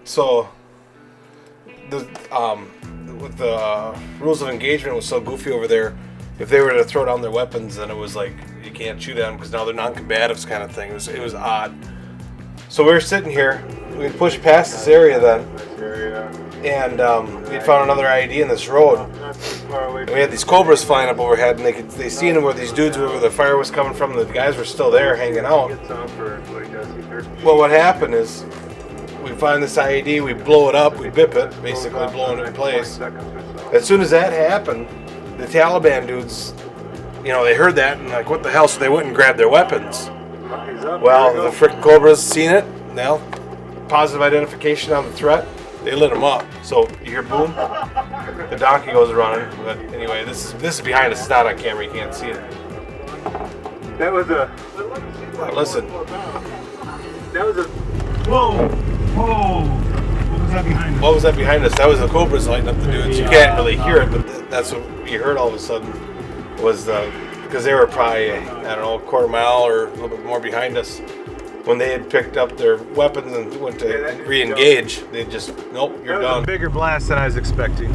So with the rules of engagement was so goofy over there. If they were to throw down their weapons, then it was like you can't shoot at them because now they're non-combatives kind of thing. It was odd. So we were sitting here. We pushed past this area then, and we found another I.E.D in this road. And we had these cobras flying up overhead, and they seen them where these dudes where the fire was coming from. The guys were still there hanging out. Well, what happened is we find this I.E.D, we blow it up, we B.I.P it, basically blowing it in place. As soon as that happened, the Taliban dudes, they heard that and like, what the hell? So they went and grabbed their weapons. Well, the frickin' cobras seen it. Now, positive identification on the threat. They lit them up. So you hear boom, the donkey goes running. But anyway, this is behind us. It's not on camera. You can't see it. That was a. Listen. That was a. Whoa! Whoa! What was that behind us? What was that behind us? That was the cobras lighting up the dudes. You can't really hear it, but that's what you heard all of a sudden. Was because they were probably, I don't know, a quarter mile or a little bit more behind us. When they had picked up their weapons and went to re-engage, they just, nope, you're done. A bigger blast than I was expecting.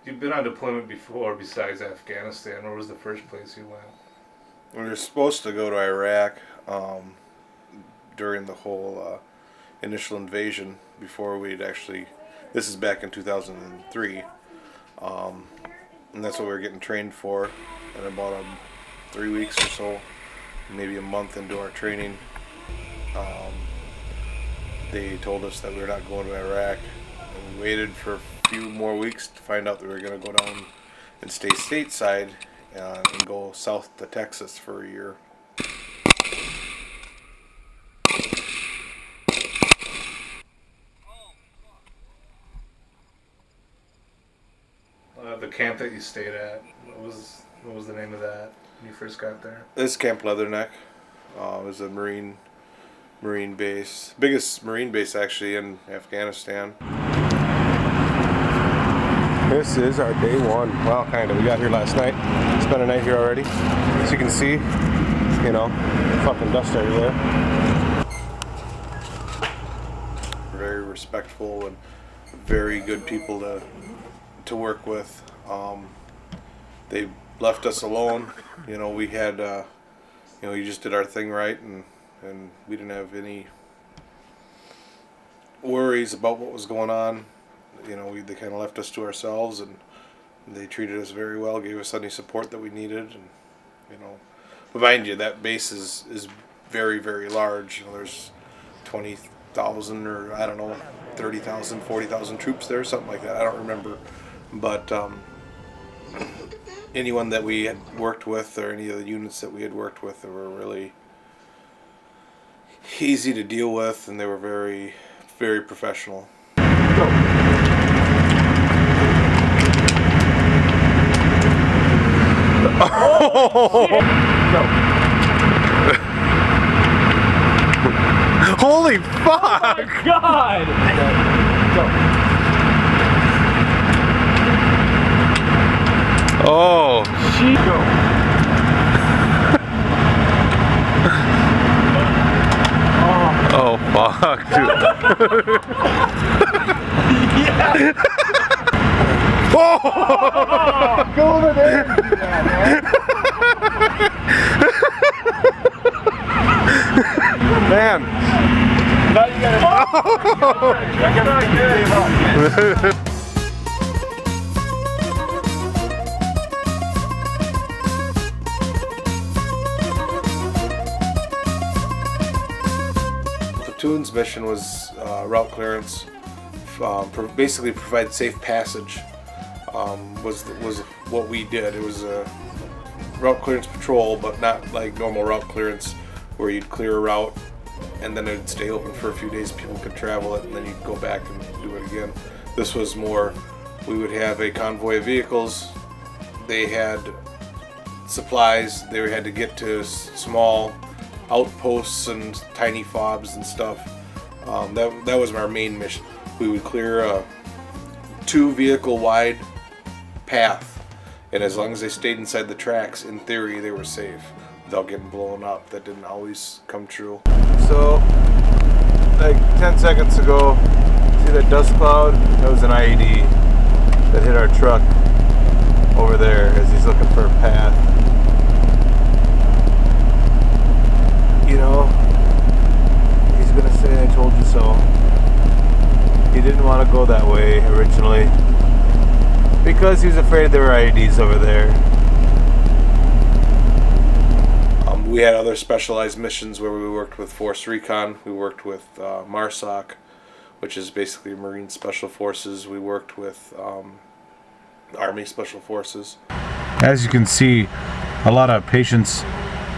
You've been on deployment before besides Afghanistan. Where was the first place you went? We were supposed to go to Iraq during the whole initial invasion before we'd actually, this is back in 2003, and that's what we were getting trained for. And about 3 weeks or so, maybe a month into our training, they told us that we were not going to Iraq, and we waited for a few more weeks to find out that we were going to go down and stay stateside and go south to Texas for a year. The camp that you stayed at, what was the name of that when you first got there? This Camp Leatherneck was a Marine base, biggest Marine base actually in Afghanistan. This is our day one. Well, kind of. We got here last night. Spent a night here already. As you can see, fucking dust everywhere. Very respectful and very good people to work with. They left us alone. We had, we just did our thing right, and we didn't have any worries about what was going on. They kind of left us to ourselves, and they treated us very well, gave us any support that we needed, and but mind you, that base is very, very large. There's 20,000 or I don't know, 30,000, 40,000 troops there, something like that. I don't remember, but anyone that we had worked with, or any of the units that we had worked with, they were really easy to deal with, and they were very, very professional. Holy fuck! Oh my God! Oh. Chico. Oh fuck, dude. Yeah. Oh! Go over there and do that, man. Now you gotta. Platoon's mission was route clearance, basically provide safe passage. Was what we did. It was a route clearance patrol, but not like normal route clearance where you'd clear a route and then it'd stay open for a few days, people could travel it, and then you'd go back and do it again. This was more, we would have a convoy of vehicles, they had supplies, they had to get to small outposts and tiny fobs and stuff. That was our main mission. We would clear a 2 vehicle wide path, and as long as they stayed inside the tracks, in theory they were safe without getting blown up. That didn't always come true. So like 10 seconds ago, see that dust cloud? That was an I.E.D. that hit our truck over there as he's looking for a path. You know, he's gonna say, I told you so. He didn't want to go that way originally because he was afraid there were I.E.Ds over there. We had other specialized missions where we worked with Force Recon. We worked with MARSOC, which is basically Marine Special Forces. We worked with Army Special Forces. As you can see, a lot of patience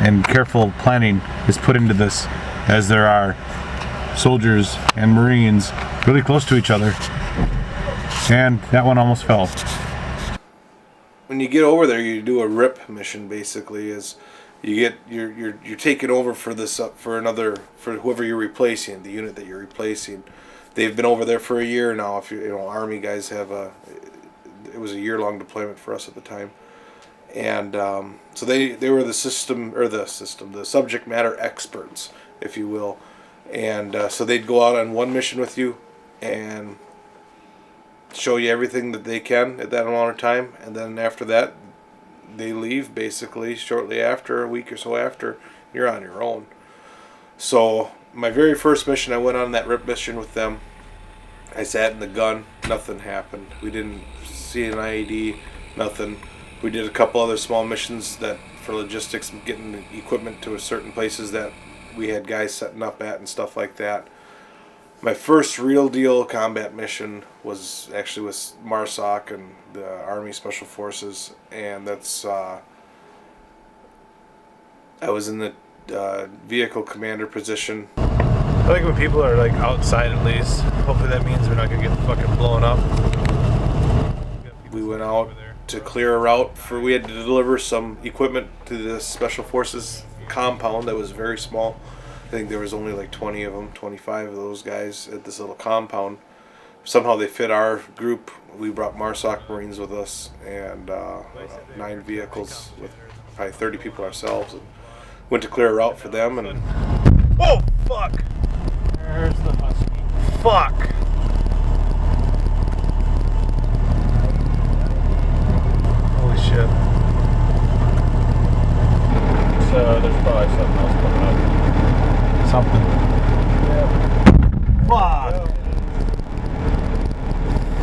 and careful planning is put into this, as there are soldiers and Marines really close to each other. And that one almost fell. When you get over there, you do a RIP mission. Basically, is you're taking over for for whoever you're replacing, the unit that you're replacing. They've been over there for a year now. If you know, Army guys have it was a year-long deployment for us at the time, and so they were the subject matter experts, if you will, and so they'd go out on one mission with you and show you everything that they can at that amount of time, and then after that they leave basically shortly after, a week or so after. You're on your own. So my very first mission, I went on that RIP mission with them. I sat in the gun, nothing happened. We didn't see an I.E.D, nothing. We did a couple other small missions that for logistics, getting equipment to certain places that we had guys setting up at and stuff like that. My first real deal combat mission was actually with MARSOC and the Army Special Forces, and that's I was in the vehicle commander position. I like when people are like outside at least. Hopefully that means we're not gonna get fucking blown up. We went out to clear a route we had to deliver some equipment to the Special Forces compound that was very small. I think there was only like 20 of them, 25 of those guys at this little compound. Somehow they fit our group. We brought MARSOC Marines with us and 9 vehicles with probably 30 people ourselves. And went to clear a route for them and... Oh, fuck! There's the husky. Fuck! Holy shit. So there's probably something else coming up. Something. Yeah. Fuck!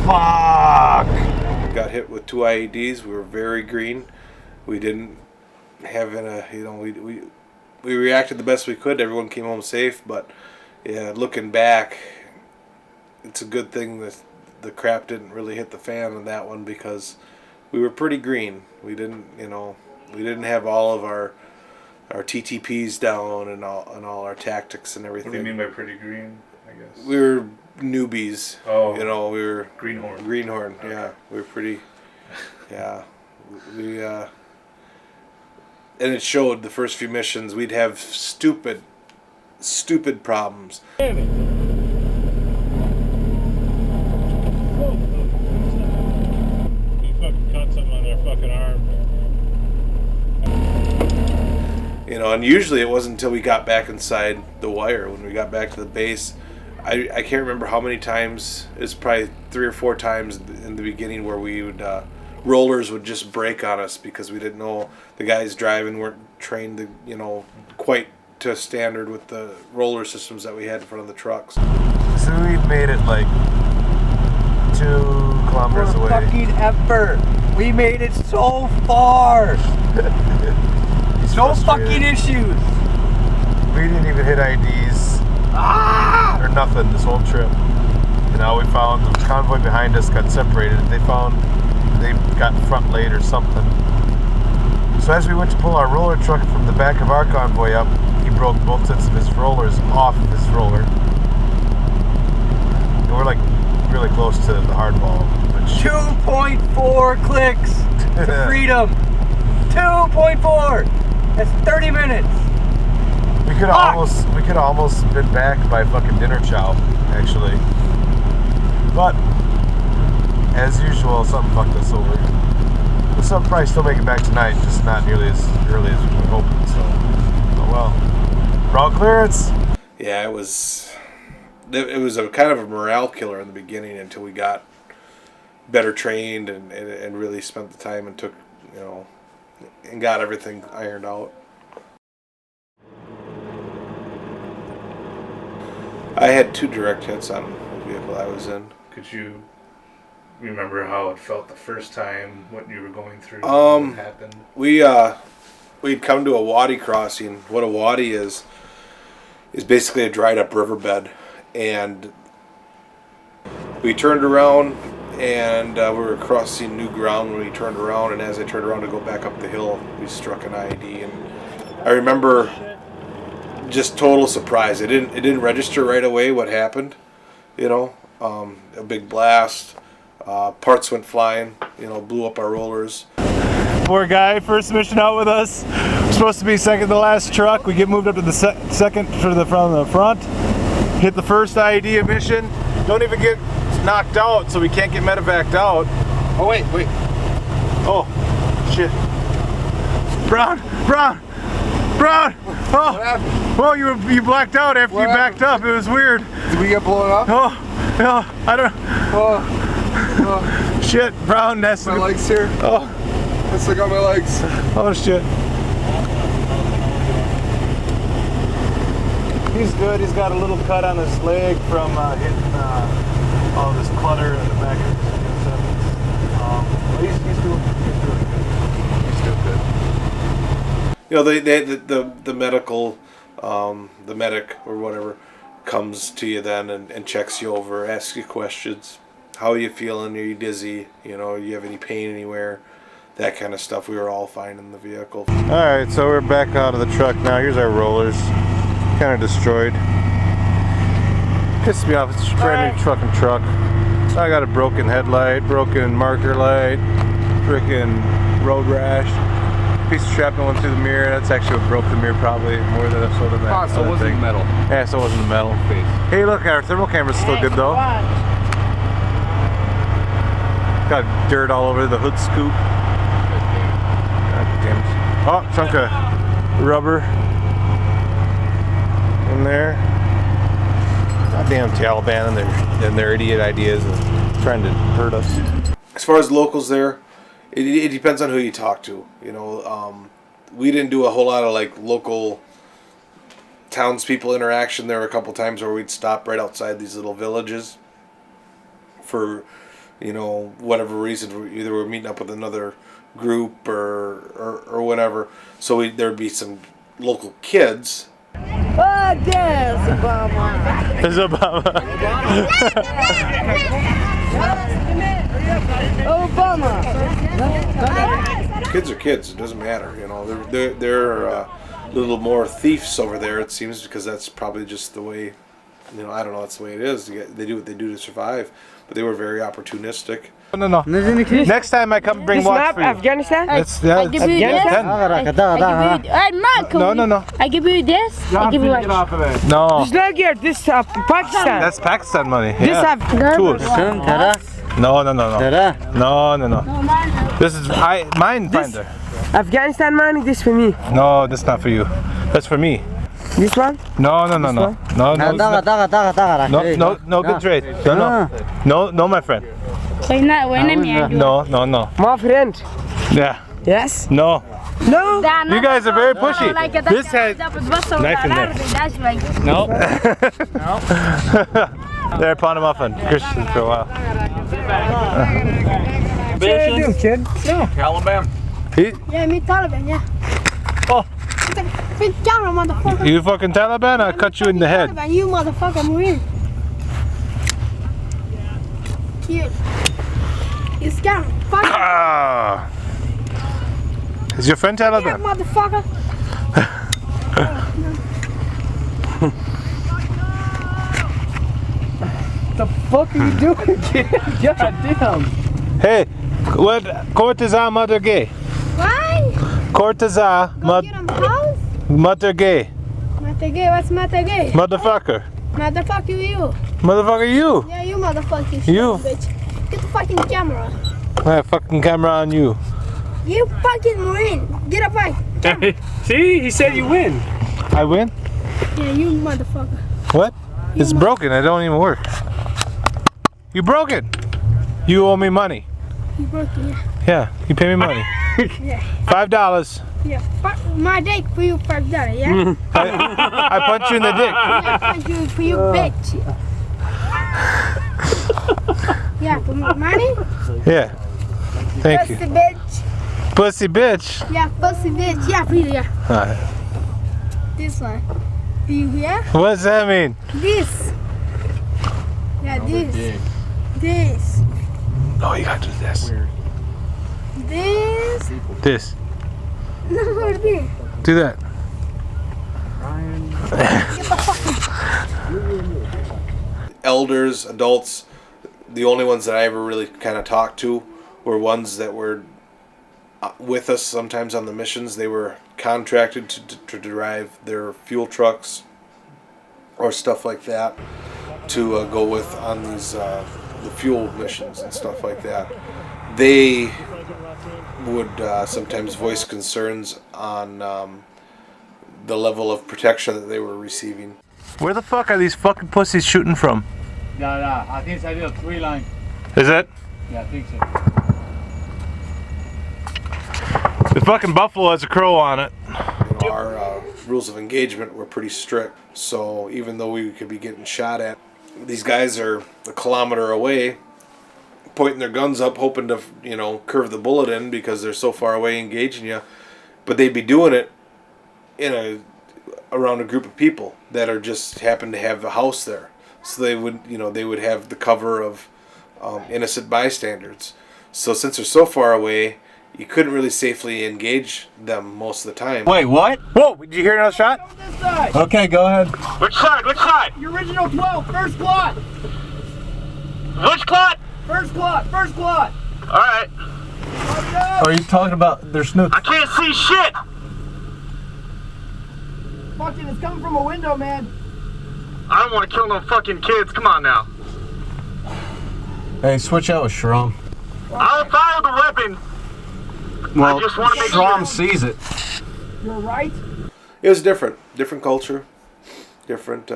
Fuck! Got hit with 2 I.E.Ds. We were very green. We didn't have we reacted the best we could. Everyone came home safe, but yeah, looking back, it's a good thing that the crap didn't really hit the fan on that one, because we were pretty green. We didn't have all of our TTPs down and all our tactics and everything. What do you mean by pretty green, I guess? We were newbies. Oh. We were Greenhorn. Greenhorn, Okay. yeah. We were pretty, yeah. We and it showed the first few missions. We'd have stupid problems. You fucking cut something on their fucking arm. And usually it wasn't until we got back inside the wire, when we got back to the base. I can't remember how many times. It's probably 3 or 4 times in the beginning where we would rollers would just break on us because we didn't know, the guys driving weren't trained to, quite to standard with the roller systems that we had in front of the trucks. So we've made it like 2 kilometers away. Fucking effort. We made it so far. No fucking issues. We didn't even hit IDs or nothing this whole trip. We found the convoy behind us got separated. They got front laid or something. So as we went to pull our roller truck from the back of our convoy up, he broke both sets of his rollers off of his roller. And we're like really close to the hardball. 2.4 clicks to freedom. 2.4. That's 30 minutes. We could almost been back by fucking dinner chow, actually. But as usual, something fucked us over. We'll probably still make it back tonight, just not nearly as early as we were hoping. So, oh well. Route clearance. Yeah, it was it was a kind of a morale killer in the beginning until we got better trained and really spent the time and took, you know, and got everything ironed out. I had 2 direct hits on the vehicle I was in. Could you remember how it felt the first time, what you were going through, what happened? We'd come to a wadi crossing. What a wadi is basically a dried up riverbed, and we turned around and we were crossing new ground when we turned around, and as I turned around to go back up the hill, we struck an I.E.D. and I remember just total surprise. It didn't register right away what happened, you know. A big blast, parts went flying, you know, blew up our rollers. Poor guy, first mission out with us. We're supposed to be second to last truck. We get moved up to the second from the front. Hit the first I.E.D. mission. Don't even get knocked out, so we can't get medevaced out. Oh wait. Oh, shit. Brown. Oh, well, you blacked out after you backed up. It was weird. Did we get blown up? Oh, no, I don't. Oh. Shit, Brown. That's my legs here. Oh. Let's look at my legs. Oh shit. He's good. He's got a little cut on his leg from hitting all this clutter in the back of his he's doing good. He's still good. You know, the medical, the medic or whatever comes to you then and checks you over, asks you questions. How are you feeling? Are you dizzy? You know, do you have any pain anywhere? That kind of stuff. We were all fine in the vehicle. Alright, so we're back out of the truck now. Here's our rollers. Kind of destroyed. Pissed me off. It's a brand new truck. I got a broken headlight, broken marker light, freaking road rash. Piece of shrapnel went through the mirror. That's actually what broke the mirror, probably more than so than that. So it wasn't the metal. Yeah, so it wasn't the metal. Hey, look, our thermal camera's still good though. Got dirt all over the hood scoop. Oh, chunk of rubber in there. Goddamn Taliban and their idiot ideas of trying to hurt us. As far as locals there, it depends on who you talk to. You know, we didn't do a whole lot of like local townspeople interaction. There were a couple times where we'd stop right outside these little villages for, you know, whatever reason. Either we're meeting up with another group or whatever, so there'd be some local kids. Oh, there's Obama. There's Obama. Obama. Kids are kids. It doesn't matter. You know, they're a little more thieves over there. It seems, because that's probably just the way. You know, I don't know. That's the way it is. They do what they do to survive. But they were very opportunistic. No. Next time I come bring watch for you. Afghanistan? Afghanistan. No. I give you this. I give you watch. No. It's not here. This Pakistan. That's Pakistan money. This Yeah. Tools. No. This is mine finder. Afghanistan money. This for me. No, that's not for you. That's for me. This one? No. No, good trade. No, my friend. So you're not winning me. No. My friend. Yeah. Yes? No. No. You guys are very pushy. This has knife in there. No. They're upon a muffin. Christian for a while. What you do, kid? No. Taliban. Yeah, me Taliban, yeah. Oh. Big camera, motherfucker. You fucking Taliban? I'll cut you in the head. Taliban, you motherfucker, Marine. You scam. Fuck. Ah. Is your friend Yeah, Taliban? motherfucker. The fuck are you doing, kid? God damn. Hey, courtesan mother gay. Why? Courtesan Go get him house? mother gay. Mata gay, what's mata gay? Motherfucker. Motherfucker you. Motherfucker you. Yeah, you motherfucker. You. Bitch. Get the fucking camera. I have fucking camera on you. You fucking Marine. Get up, right. See? He said you win. I win? Yeah, you motherfucker. What? It's broken. It don't even work. You broke it. You owe me money. You broke it, yeah. Yeah, you pay me money. Yeah. $5. Yeah. My dick for you $5, yeah? I punch you in the dick. Yeah, thank you for you, bitch. Yeah, for money? Yeah. Thank you. Pussy bitch. Pussy bitch. Yeah, pussy bitch. Yeah, please, yeah. Alright. This one. Do you hear? What does that mean? This. Yeah, this. This. Oh, you gotta do this. This. This. No, this. Do that. Elders, adults, the only ones that I ever really kind of talked to were ones that were with us sometimes on the missions. They were contracted to drive their fuel trucks or stuff like that to go with on these the fuel missions and stuff like that. They would sometimes voice concerns on the level of protection that they were receiving. Where the fuck are these fucking pussies shooting from? Yeah, I think I did a 3-line. Is it? Yeah, I think so. The fucking buffalo has a crow on it. You know, our rules of engagement were pretty strict, so even though we could be getting shot at, these guys are a kilometer away, pointing their guns up, hoping to, you know, curve the bullet in because they're so far away engaging you. But they'd be doing it around a group of people that are just happen to have a house there. So they would, you know, they would have the cover of innocent bystanders. So since they're so far away, you couldn't really safely engage them most of the time. Wait, what? Whoa, did you hear another shot? This side. Okay, go ahead. Which side? Which side? The original 12, first plot. Which plot? First plot, first plot. Alright. Are you talking about their snoot? I can't see shit! Fucking, it's coming from a window, man. I don't want to kill no fucking kids. Come on now. Hey, switch out with Shrum. I'll fire the weapon. Well, I just want to make Shrum sure. sees it. You're right. It was different culture, different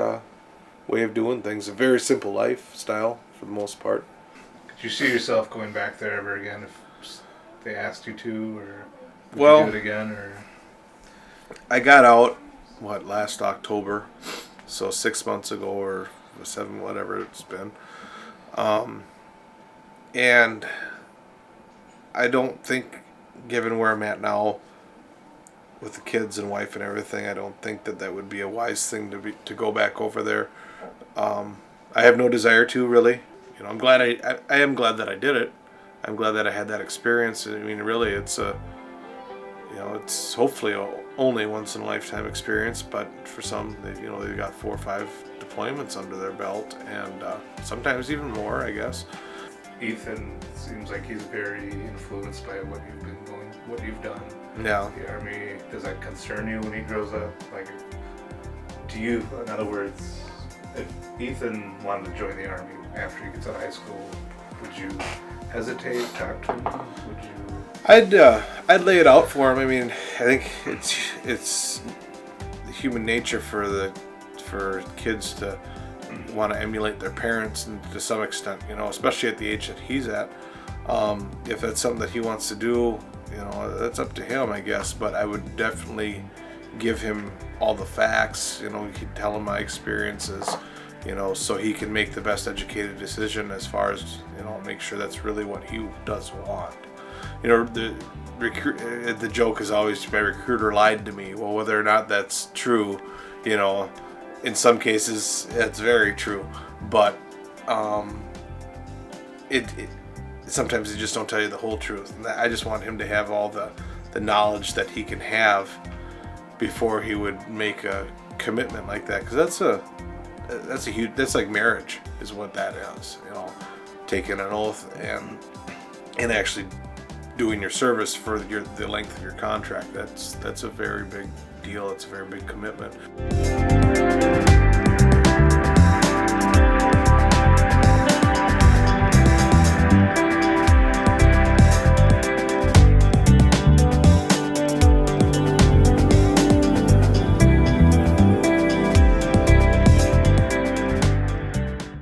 way of doing things. A very simple lifestyle for the most part. Could you see yourself going back there ever again if they asked you to, or would Well, you do it again, or? I got out, last October, so 6 months ago or 7, whatever it's been. And I don't think, given where I'm at now, with the kids and wife and everything, I don't think that would be a wise thing to go back over there. I have no desire to, really. You know, I'm glad I am glad that I did it. I'm glad that I had that experience. I mean, really, it's it's hopefully only once in a lifetime experience, but for some, they've got 4 or 5 deployments under their belt, and sometimes even more, I guess. Ethan seems like he's very influenced by what you've done. Yeah. The Army, does that concern you when he grows up? Like, do you, in other words, if Ethan wanted to join the Army after he gets out of high school, would you hesitate, talk to him? Would you? I'd lay it out for him. I mean, I think it's the human nature for kids to want to emulate their parents, and to some extent, especially at the age that he's at. If that's something that he wants to do, that's up to him, I guess. But I would definitely give him all the facts. You could tell him my experiences, so he can make the best educated decision as far as, make sure that's really what he does want. The joke is always, my recruiter lied to me. Well, whether or not that's true, in some cases it's very true, but sometimes they just don't tell you the whole truth. And I just want him to have all the knowledge that he can have before he would make a commitment like that, because that's like marriage is what that is. Taking an oath and actually doing your service for the length of your contract. That's a very big deal. It's a very big commitment.